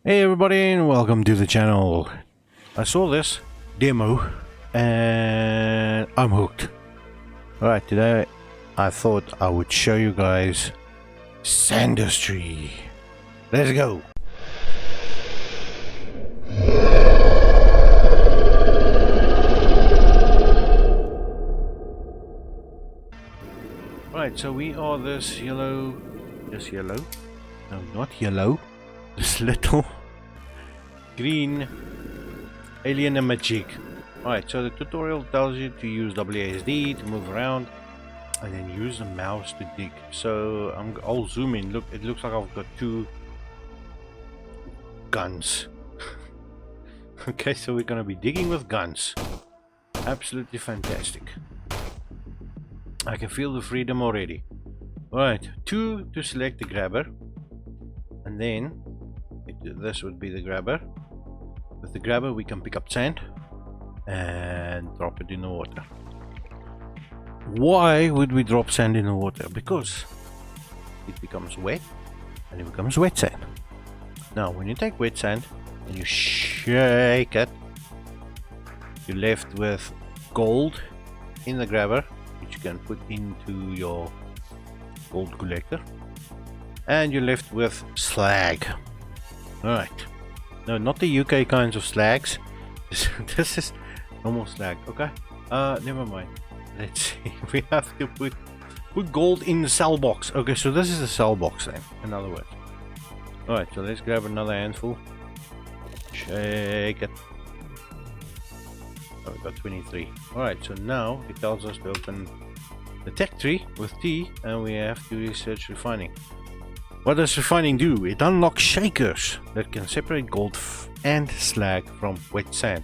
Hey everybody and welcome to the channel. I saw this demo and I'm hooked. Alright, today I thought I would show you guys Sandustry. Let's go! Right, so we are this yellow, no not yellow, this little green alien magic. Alright, so the tutorial tells you to use WASD to move around and then use the mouse to dig. So I'll zoom in. Look, it looks like I've got two guns. Okay, so we're gonna be digging with guns. Absolutely fantastic. I can feel the freedom already. Alright, 2 to select the grabber, and then this would be the grabber. With the grabber we can pick up sand and drop it in the water. Why would we drop sand in the water? Because it becomes wet and it becomes wet sand. Now when you take wet sand and you shake it, you're left with gold in the grabber, which you can put into your gold collector, and you're left with slag. Alright, no, not the UK kinds of slags. This is normal slag. Okay, never mind. Let's see. We have to put gold in the cell box. Okay, so this is the cell box then, in other words. Alright, so let's grab another handful. Shake it. Oh, we got 23. Alright, so now it tells us to open the tech tree with T, and we have to research refining. What does refining do? It unlocks shakers that can separate gold and slag from wet sand.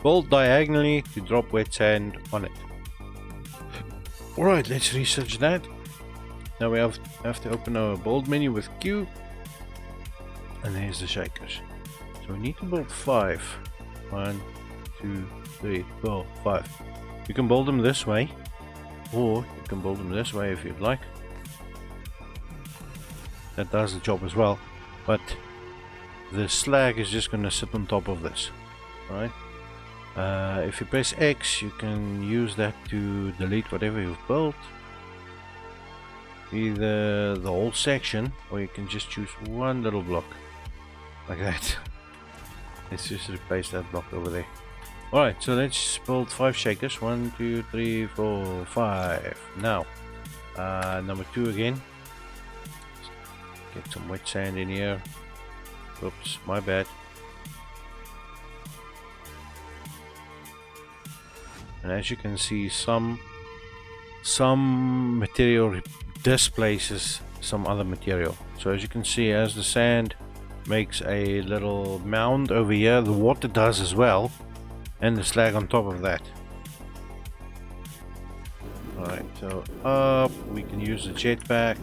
Fold diagonally to drop wet sand on it. Alright, let's research that. Now we have to open our build menu with Q. And there's the shakers. So we need to build 5. 1, 2, 3, 4, 5. You can build them this way, or you can build them this way if you'd like. That does the job as well, but the slag is just going to sit on top of this. Alright. If you press X, you can use that to delete whatever you've built, either the whole section, or you can just choose one little block like that. Let's just replace that block over there. Alright, so let's build 5 shakers. 1, 2, 3, 4, 5. Now, number 2 again. Get some wet sand in here. Oops, my bad. And as you can see, some material displaces some other material. So as you can see, as the sand makes a little mound over here, the water does as well, and the slag on top of that. Alright, so up, we can use the jetpack.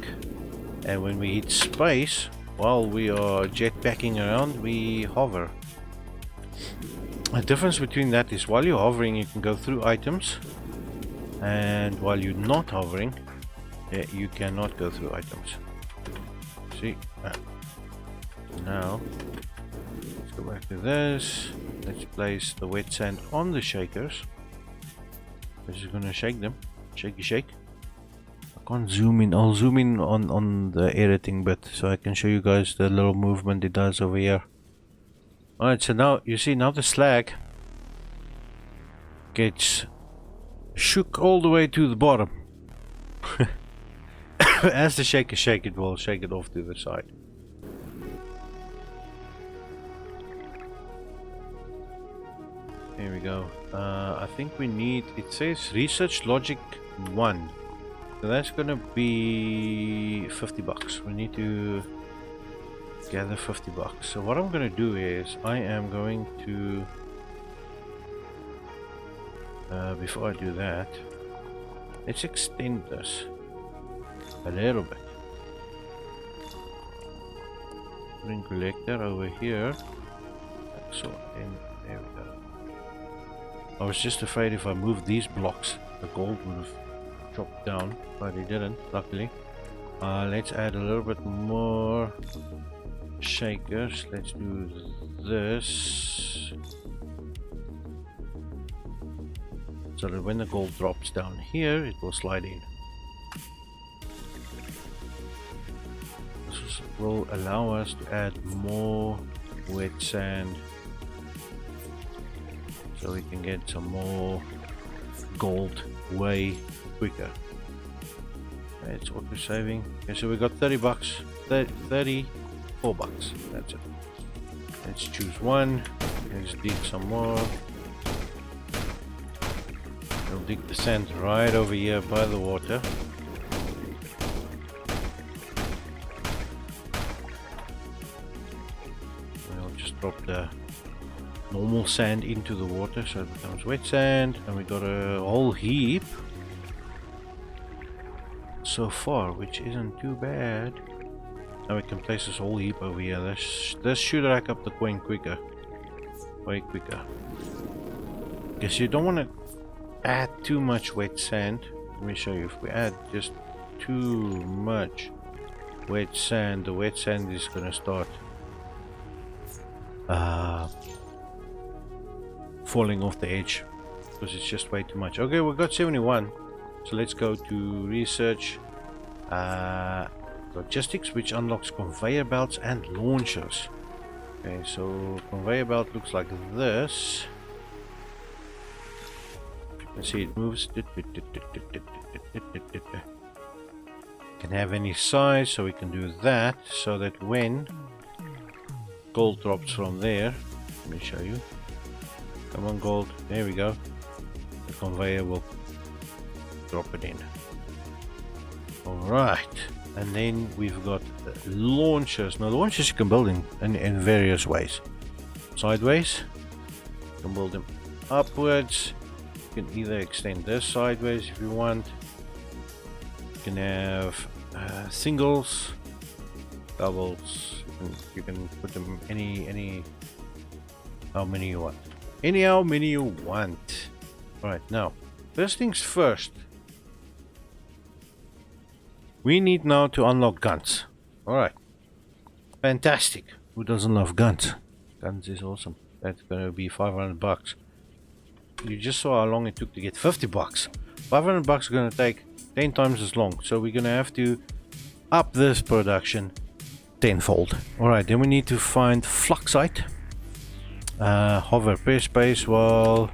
And when we hit space, while we are jetpacking around, we hover. The difference between that is while you're hovering, you can go through items, and while you're not hovering, you cannot go through items. See? Now, let's go back to this. Let's place the wet sand on the shakers. This is going to shake them. Shaky shake. Can't zoom in. I'll zoom in on the editing bit so I can show you guys the little movement it does over here. Alright, so now you see, now the slag gets shook all the way to the bottom. As the shaker shake, it will shake it off to the side. Here we go. I think we need, it says research logic 1. So that's gonna be 50 bucks. We need to gather 50 bucks. So what I'm gonna do is I am going to before I do that, let's extend this a little bit. Bring collector over here. So there we go. I was just afraid if I moved these blocks, the gold would have dropped down, but it didn't, luckily. Let's add a little bit more shakers. Let's do this. So that when the gold drops down here, it will slide in. This will allow us to add more wet sand, so we can get some more gold way quicker. It's auto saving. Okay, so we got 30 bucks, 34 bucks. That's it. Let's choose one. Let's dig some more. We'll dig the sand right over here by the water. We'll just drop the normal sand into the water so it becomes wet sand, and we got a whole heap so far, which isn't too bad. Now we can place this whole heap over here. This should rack up the coin quicker, way quicker. Because you don't want to add too much wet sand. Let me show you. If we add just too much wet sand, the wet sand is gonna start falling off the edge because it's just way too much. Okay, we got 71, so let's go to research logistics, which unlocks conveyor belts and launchers. Okay, so conveyor belt looks like this. Let's see, it moves. Can have any size, so we can do that, so that when gold drops from there, let me show you. Come on, gold. There we go. The conveyor will drop it in. Alright. And then we've got launchers. Now, launchers you can build in various ways. Sideways. You can build them upwards. You can either extend this sideways if you want. You can have singles, doubles. You can put them how many you want. How many you want. Right, now, first things first. We need now to unlock guns. Alright. Fantastic. Who doesn't love guns? Guns is awesome. That's gonna be 500 bucks. You just saw how long it took to get 50 bucks. 500 bucks is gonna take 10 times as long. So we're gonna have to up this production tenfold. Alright, then we need to find fluxite. Hover, press space while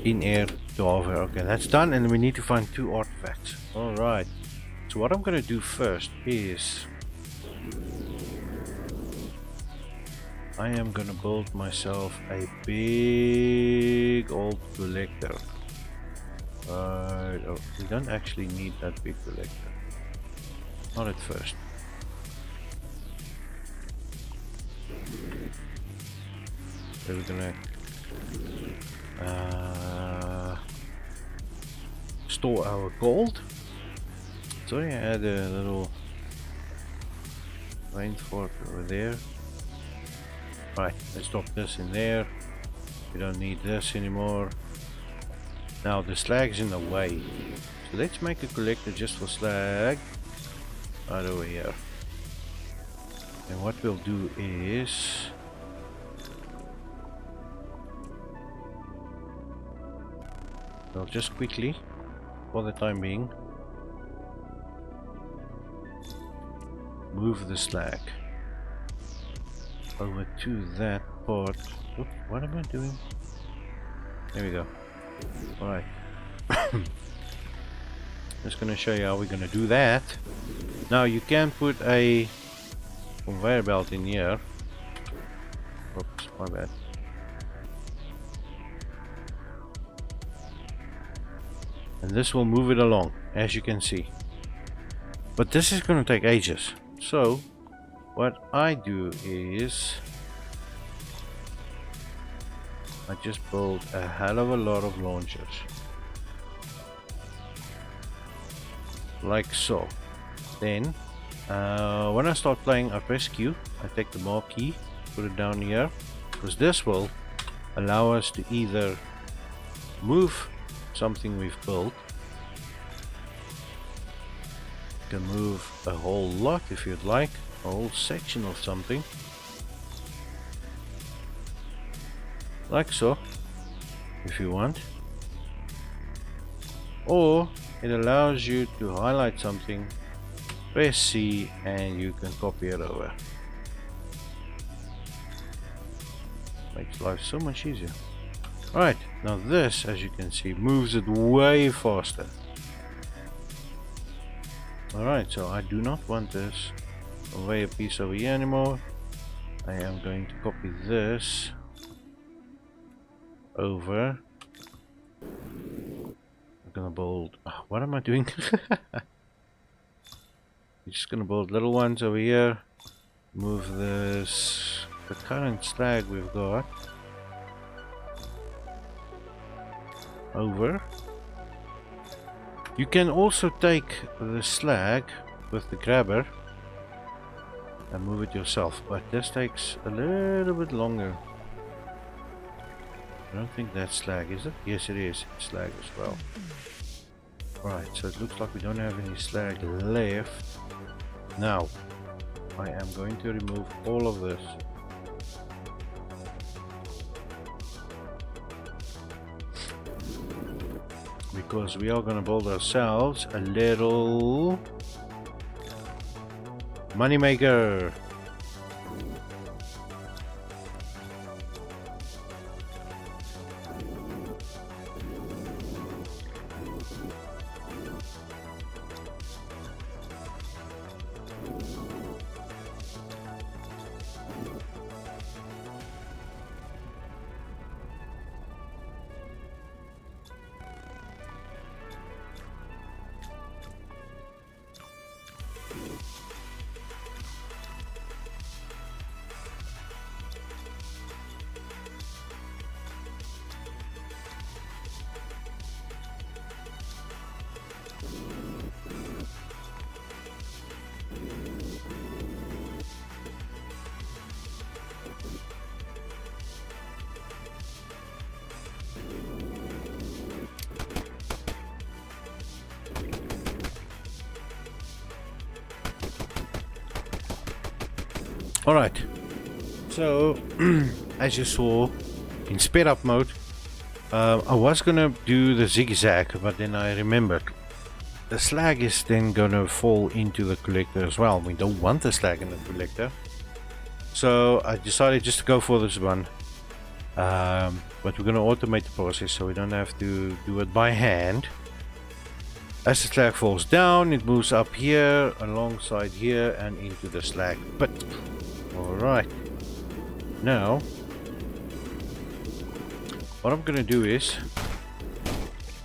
in air to hover. Okay, that's done, and we need to find 2 artifacts. Alright, so what I'm gonna do first is I am gonna build myself a big old collector. Oh, we don't actually need that big collector. Not at first. So we're gonna store our gold. So I add a little rainforest over there. Right, let's drop this in there. We don't need this anymore. Now the slag's in the way, so let's make a collector just for slag right over here. And what we'll do is we'll just quickly, for the time being, move the slag over to that part. Oops, what am I doing? There we go. Alright. Just gonna show you how we're gonna do that. Now you can put a conveyor belt in here. Oops, my bad. And this will move it along, as you can see. But this is gonna take ages. So what I do is I just build a hell of a lot of launchers. Like so. Then when I start playing, I press Q, I take the mark key, put it down here, because this will allow us to either move something we've built. You can move a whole lot if you'd like, a whole section of something. Like so, if you want. Or it allows you to highlight something, press C, and you can copy it over. Makes life so much easier. Alright, now this, as you can see, moves it way faster. Alright, so I do not want this away a piece over here anymore. I am going to copy this over. I'm gonna build. Oh, what am I doing? I'm just gonna build little ones over here. Move this, the current slag we've got, over. You can also take the slag with the grabber and move it yourself, but this takes a little bit longer. I don't think that's slag, is it? Yes, it is. It's slag as well. Right, so it looks like we don't have any slag left. Now, I am going to remove all of this. Because we are going to build ourselves a little money maker. Alright, so as you saw in speed up mode, I was gonna do the zigzag, but then I remembered the slag is then gonna fall into the collector as well. We don't want the slag in the collector, so I decided just to go for this one. But we're gonna automate the process so we don't have to do it by hand. As the slag falls down, it moves up here, alongside here, and into the slag pit. Alright, now what I'm gonna do is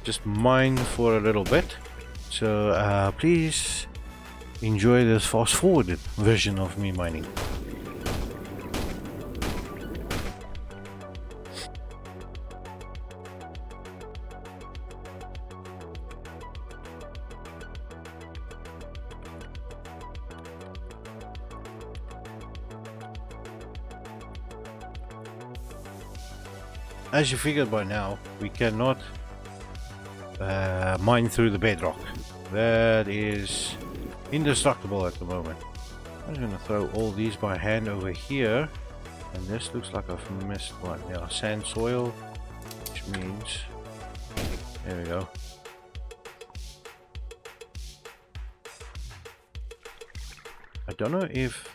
just mine for a little bit, so please enjoy this fast forwarded version of me mining. As you figured by now, we cannot mine through the bedrock. That is indestructible at the moment. I'm going to throw all these by hand over here. And this looks like I've missed one. Yeah, sand soil, which means... There we go. I don't know if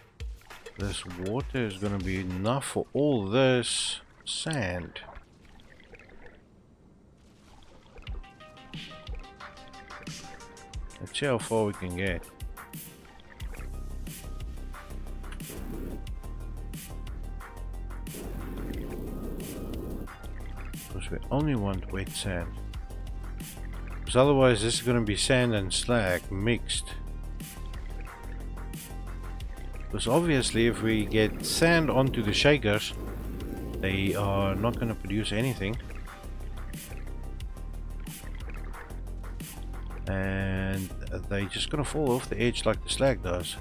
this water is going to be enough for all this sand. Let's see how far we can get. Because we only want wet sand. Because otherwise this is going to be sand and slag mixed. Because obviously if we get sand onto the shakers, they are not going to produce anything. And they're just gonna fall off the edge like the slag does.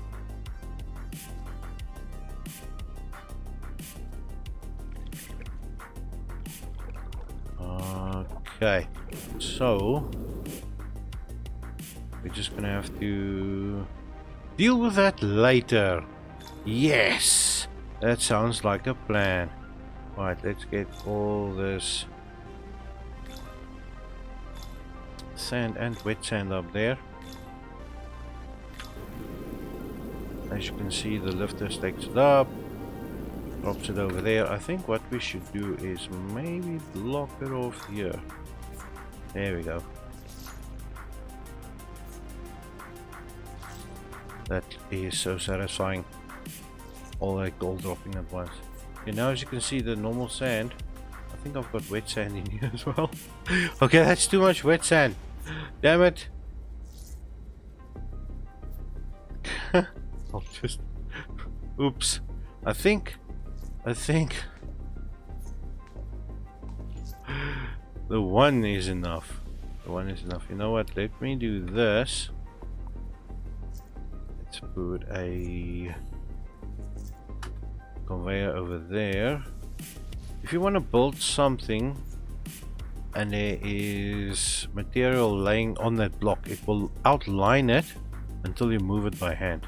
Okay, so we're just gonna have to deal with that later. Yes! That sounds like a plan. Right, let's get all this sand and wet sand up there. As you can see, the lifter takes it up, drops it over there. I think what we should do is maybe block it off here. There we go. That is so satisfying. All that gold dropping at once. Okay, now as you can see, the normal sand. I think I've got wet sand in here as well. Okay, that's too much wet sand. Damn it. I'll just... Oops. I think... The one is enough. The one is enough. You know what? Let me do this. Let's put a conveyor over there. If you want to build something and there is material laying on that block, it will outline it until you move it by hand.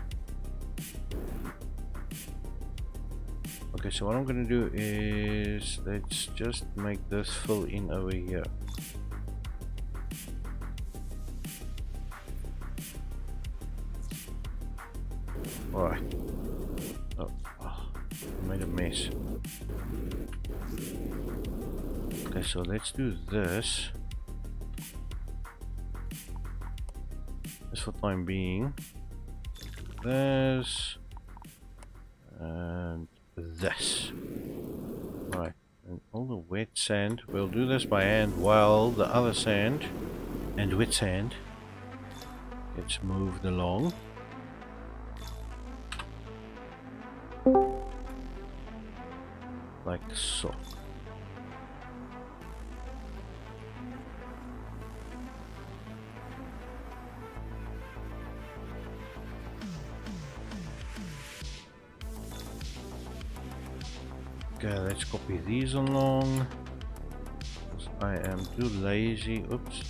Okay, so what I'm going to do is let's just make this fill in over here. Alright. Oh, I made a mess. Okay, so let's do this. Just for time being. This. And this. Right. And all the wet sand. We'll do this by hand while the other sand and wet sand gets moved along. Like so. Okay, let's copy these along. Because I am too lazy, oops,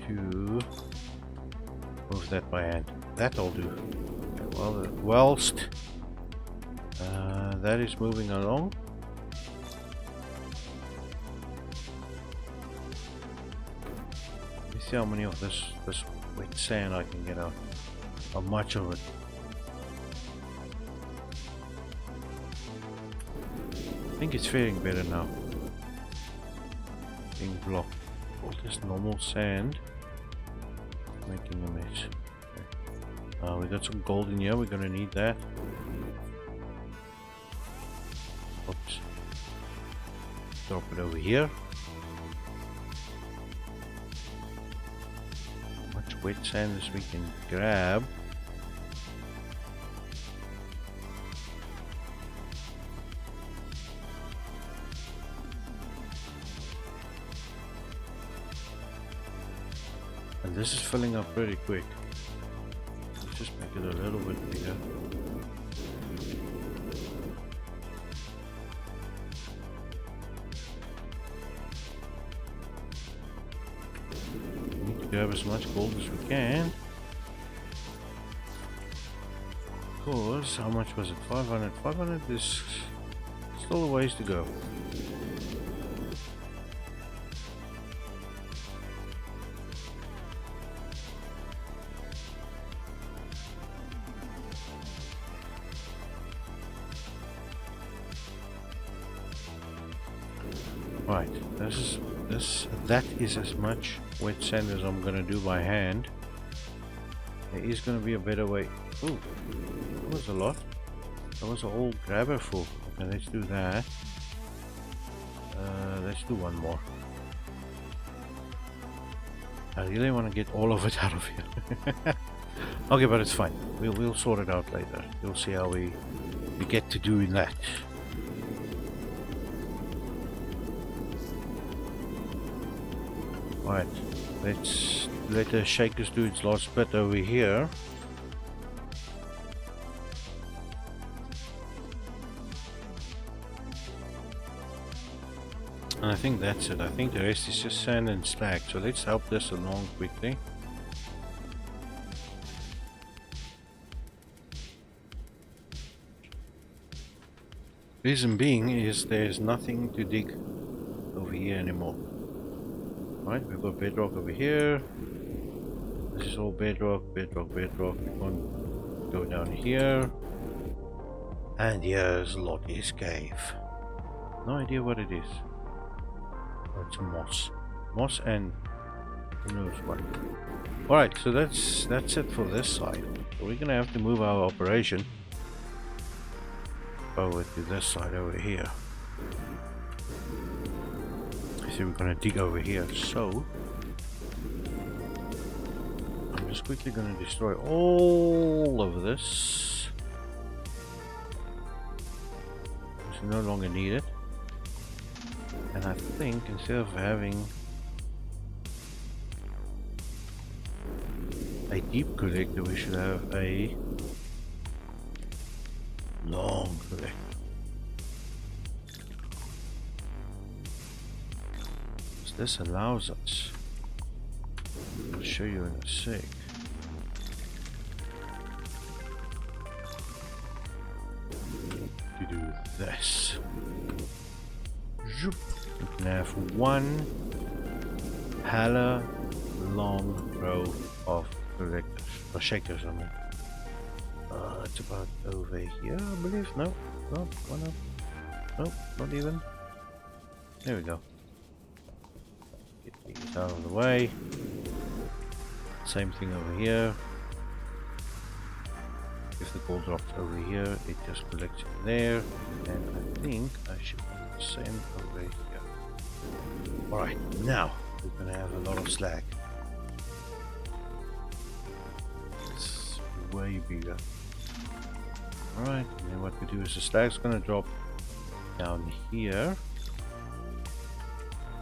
to move that by hand. That'll do. Okay, well, whilst that is moving along, let me see how many of this wet sand I can get out. How much of it? I think it's faring better now. Being blocked. All this normal sand making a mess. Okay. We got some gold in here, we're gonna need that. Oops. Drop it over here. As much wet sand as we can grab. And this is filling up pretty quick. Let's just make it a little bit bigger. We need to grab as much gold as we can. Because, how much was it? 500. 500 is still a ways to go. Right, that is as much wet sand as I'm gonna do by hand. There is gonna be a better way. Oh, that was a lot. That was a whole grabber full. Okay, let's do that. Let's do one more. I really want to get all of it out of here. Okay, but it's fine. We'll sort it out later. You'll see how we get to doing that. Right, let's let the shakers do its last bit over here. And I think that's it. I think the rest is just sand and slag. So let's help this along quickly. Reason being is there's nothing to dig over here anymore. Right, we've got bedrock over here. This is all bedrock, bedrock, bedrock. We can't go down here. And here's Lottie's cave. No idea what it is. Oh, it's moss. Moss and who knows what. Alright, so that's it for this side. So we're gonna have to move our operation over to this side over here. So we're gonna dig over here. So I'm just quickly gonna destroy all of this. Because we no longer need it. And I think instead of having a deep collector, we should have a long collector. This allows us, I'll show you in a sec, to do this. Zoop. We can have one hella long row of collectors, or shakers I mean. It's about over here I believe. No, one up. No, not even. There we go. Get these out of the way. Same thing over here. If the gold drops over here, it just collects in there. And I think I should do the same over here. Alright, now we're gonna have a lot of slag. It's way bigger. Alright, and then what we do is the slag's gonna drop down here.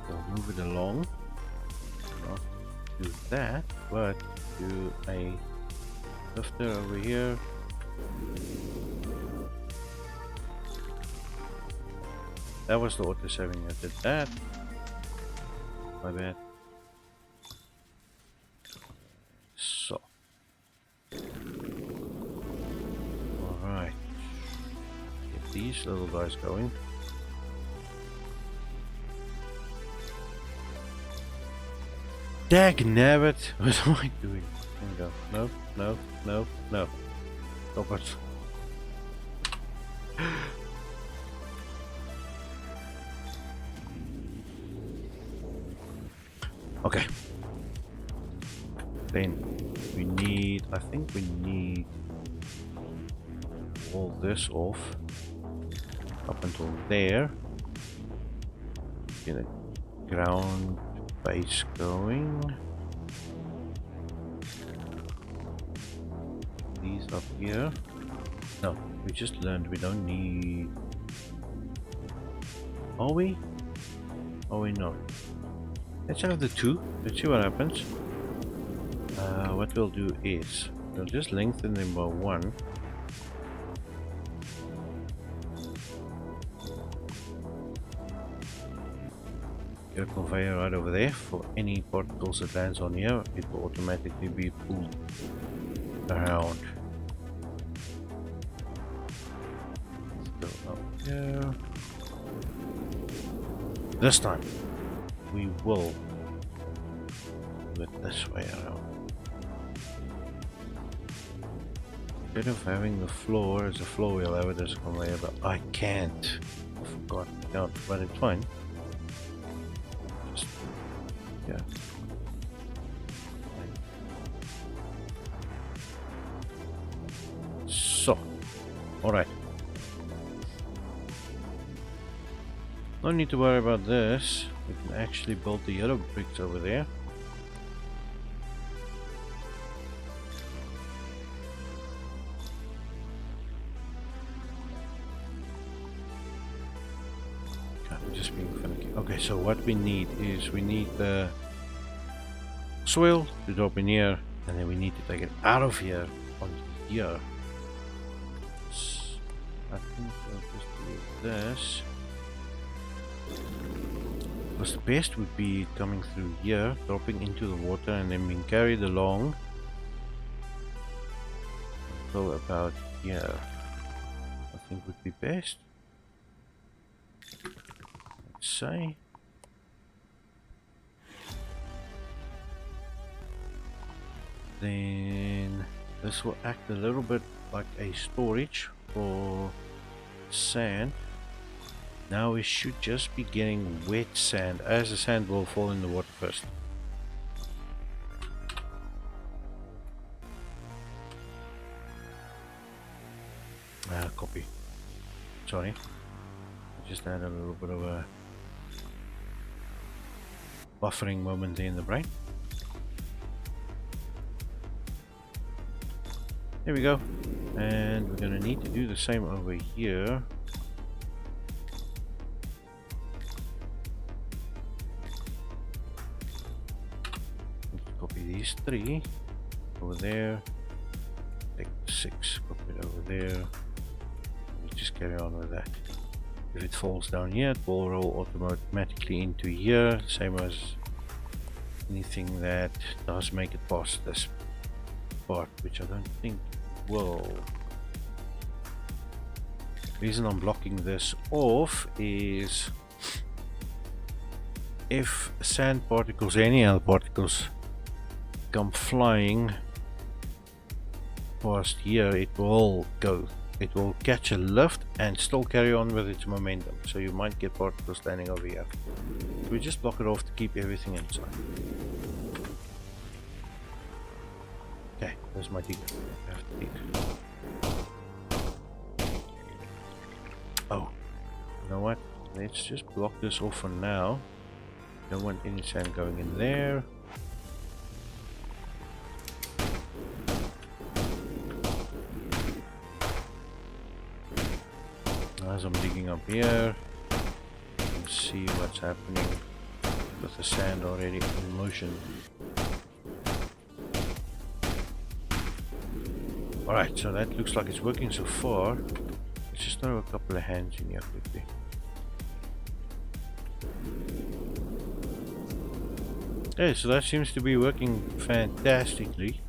We'll move it along. Not do that, but do a lifter over here. That was the auto saving that did that. My bad. So. Alright. Get these little guys going. Dagnabbit! What am I doing? There we go. No, no, no, no. Stop it. Okay. Then we need, I think we need all this off up until there. Get a ground base going. These up here. No, we just learned we don't need. Are we? Are we not? Let's have the two. Let's see what happens. What we'll do is we'll just lengthen them by one. Get a conveyor right over there. For any particles that lands on here, it will automatically be pulled around. Let's go up here. This time we will do it this way around. Instead of having the floor as a floor, we'll have it as a conveyor, but I can't. I forgot I can't, but it's fine. Just, yeah. So, alright. No need to worry about this. We can actually build the yellow bricks over there. I'm just being finicky. Okay, so what we need is we need the soil to drop in here, and then we need to take it out of here on here. I think I'll just do this. Because the best would be coming through here, dropping into the water, and then being carried along until about here. I think would be best. let's say. Then this will act a little bit like a storage for sand. Now we should just be getting wet sand, as the sand will fall in the water first. Copy. Sorry. Just had a little bit of a buffering moment there in the brain. There we go. And we're going to need to do the same over here. Copy these 3 over there. Take 6, copy it over there. Just carry on with that. If it falls down here, it will roll automatically into here, same as anything that does make it past this part, which I don't think will. The reason I'm blocking this off is if sand particles, any other particles, come flying past here, it will catch a lift and still carry on with its momentum, so you might get particles landing over here. So we just block it off to keep everything inside. Okay, there's my dig. I have to dig. Oh, you know what? Let's just block this off for now. Don't want any sand going in there. As I'm digging up here, you can see what's happening with the sand already in motion. Alright, so that looks like it's working so far. Let's just throw a couple of hands in here quickly. Okay, so that seems to be working fantastically.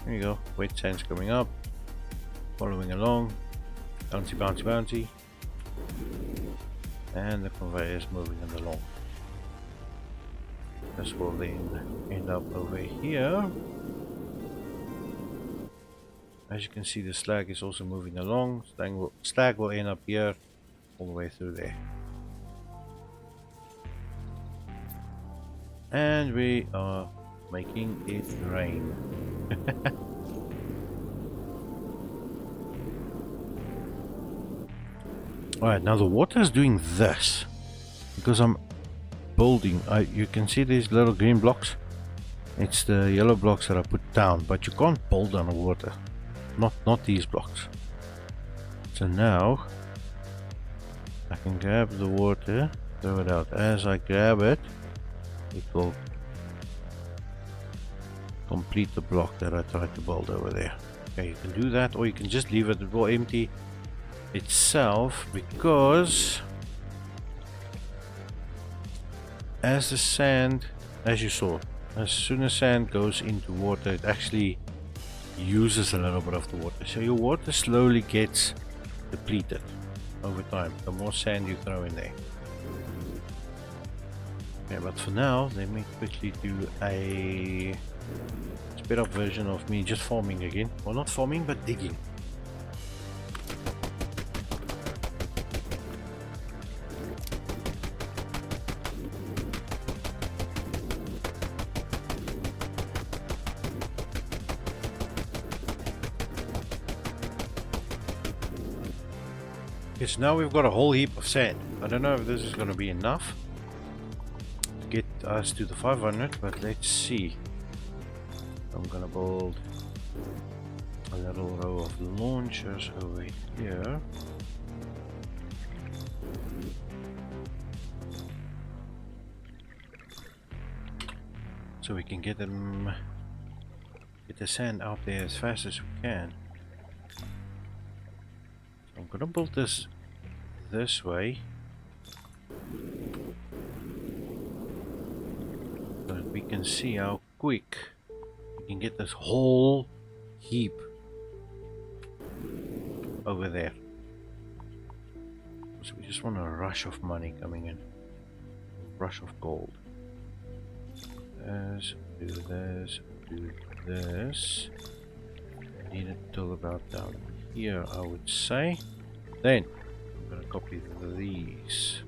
There you go, wet sand's coming up, following along, bouncy, bouncy, bouncy, and the conveyor is moving along. This will then end up over here. As you can see, the slag is also moving along. Slag will end up here, all the way through there. And we are making it rain. Alright, now the water is doing this because I'm building. You can see these little green blocks. It's the yellow blocks that I put down, but you can't build underwater. Not these blocks. So now I can grab the water, throw it out. As I grab it, it will complete the block that I tried to build over there. Okay, you can do that, or you can just leave it. It will empty itself, because as the sand, as you saw, as soon as sand goes into water, it actually uses a little bit of the water. So your water slowly gets depleted over time, the more sand you throw in there. Okay, but for now, let me quickly do a sped up version of me just farming again. Well, not farming, but digging. Okay, so now we've got a whole heap of sand. I don't know if this is going to be enough to get us to the 500, but let's see. I'm gonna build a little row of launchers over here. So we can get the sand out there as fast as we can. I'm gonna build this way so that we can see how quick we can get this whole heap over there. So we just want a rush of money coming in. Rush of gold. This, do this, do this. Need it till about down here, I would say. Then I'm gonna copy these.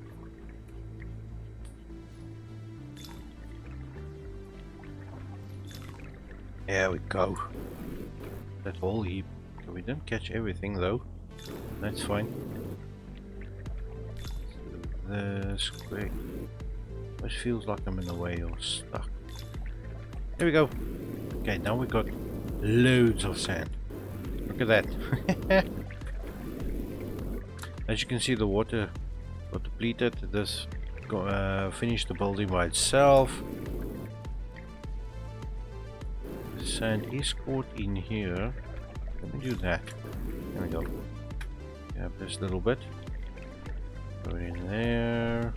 There we go. That whole heap. So we didn't catch everything though. That's fine. This quick. This feels like I'm in the way or stuck. There we go. Okay, now we got loads of sand. Look at that. As you can see, the water got depleted. This finished the building by itself. The sand is caught in here. Let me do that. There we go. Grab this little bit. Throw it in there.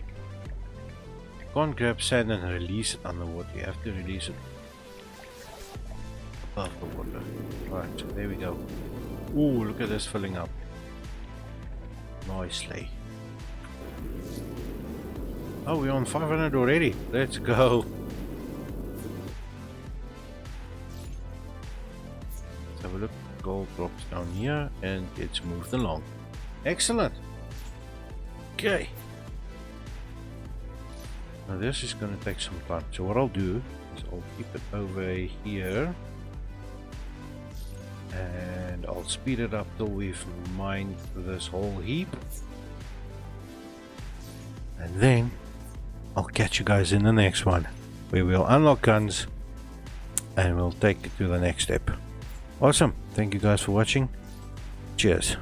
You can't grab sand and release it underwater. You have to release it above the water. Right, so there we go. Ooh, look at this filling up. Nicely. Oh, we're on 500 already. Let's go. Let's have a look. Gold drops down here and it's moved along. Excellent. Okay. Now this is going to take some time. So what I'll do is I'll keep it over here. And I'll speed it up till we've mined this whole heap. And then I'll catch you guys in the next one. We will unlock guns and we'll take it to the next step. Awesome. Thank you guys for watching. Cheers.